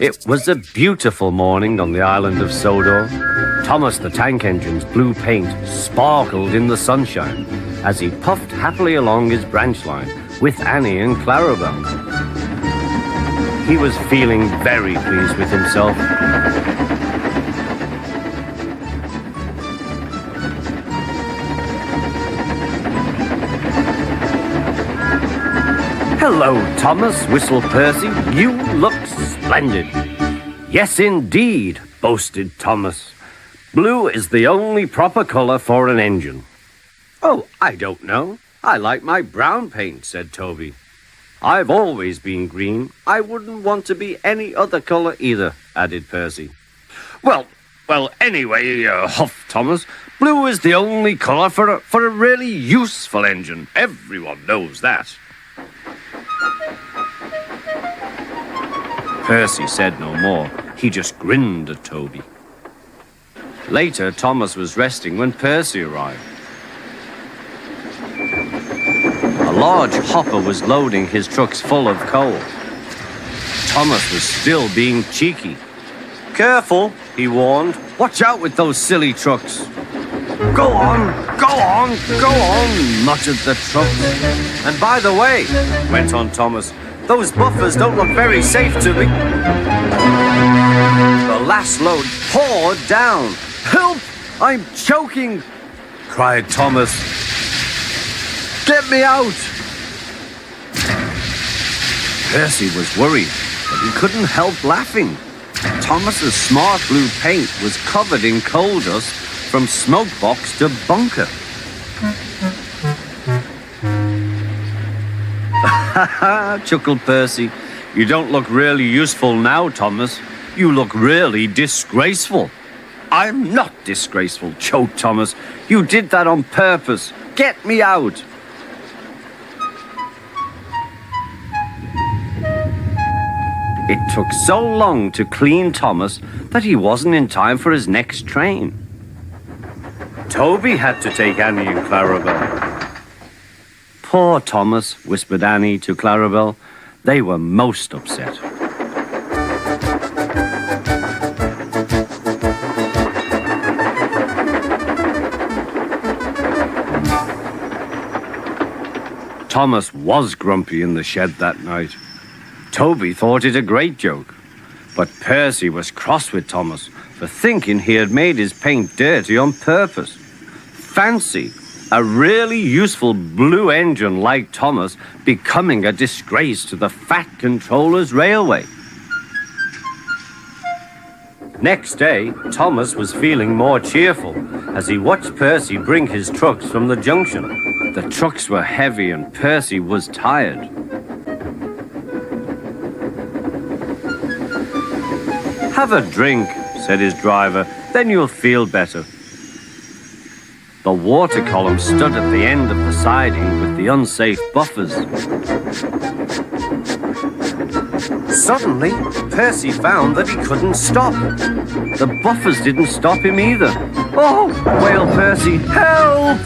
It was a beautiful morning on the island of Sodor. Thomas the Tank Engine's blue paint sparkled in the sunshine as he puffed happily along his branch line with Annie and Clarabelle. He was feeling very pleased with himself. "Hello, Thomas," whistled Percy. "You look splendid." "Yes, indeed," boasted Thomas. "Blue is the only proper color for an engine." "Oh, I don't know. I like my brown paint," said Toby. "I've always been green. I wouldn't want to be any other color either," added Percy. Well, anyway, huffed Thomas, "blue is the only color for a really useful engine. Everyone knows that." Percy said no more. He just grinned at Toby. Later, Thomas was resting when Percy arrived. A large hopper was loading his trucks full of coal. Thomas was still being cheeky. "Careful," he warned. "Watch out with those silly trucks." Go on, muttered the trucks. "And by the way," went on Thomas, "those buffers don't look very safe to me." The last load poured down. "Help! I'm choking!" cried Thomas. "Get me out!" Percy was worried, but he couldn't help laughing. Thomas's smart blue paint was covered in coal dust from smoke box to bunker. "Ha ha!" chuckled Percy. "You don't look really useful now, Thomas. You look really disgraceful." "I'm not disgraceful," choked Thomas. "You did that on purpose. Get me out." It took so long to clean Thomas that he wasn't in time for his next train. Toby had to take Annie and Clarabelle. "Poor Thomas," whispered Annie to Clarabelle. They were most upset. Thomas was grumpy in the shed that night. Toby thought it a great joke, but Percy was cross with Thomas for thinking he had made his paint dirty on purpose. Fancy a really useful blue engine like Thomas becoming a disgrace to the Fat Controller's railway. Next day, Thomas was feeling more cheerful as he watched Percy bring his trucks from the junction. The trucks were heavy and Percy was tired. "Have a drink," said his driver, "then you'll feel better." The water column stood at the end of the siding with the unsafe buffers. Suddenly, Percy found that he couldn't stop. The buffers didn't stop him either. "Oh!" wailed Percy. "Help!"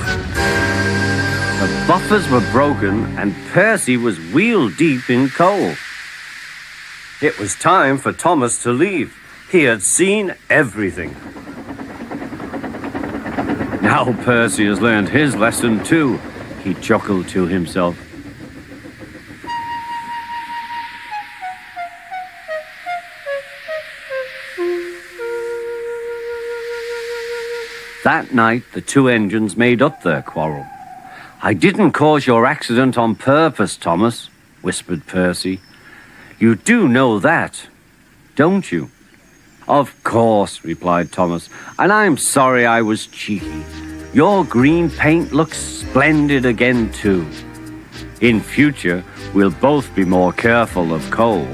The buffers were broken and Percy was wheel-deep in coal. It was time for Thomas to leave. He had seen everything. "Now Percy has learned his lesson too," he chuckled to himself. That night, the two engines made up their quarrel. "I didn't cause your accident on purpose, Thomas," whispered Percy. "You do know that, don't you?" "Of course," replied Thomas, "and I'm sorry I was cheeky. Your green paint looks splendid again, too. In future, we'll both be more careful of coal."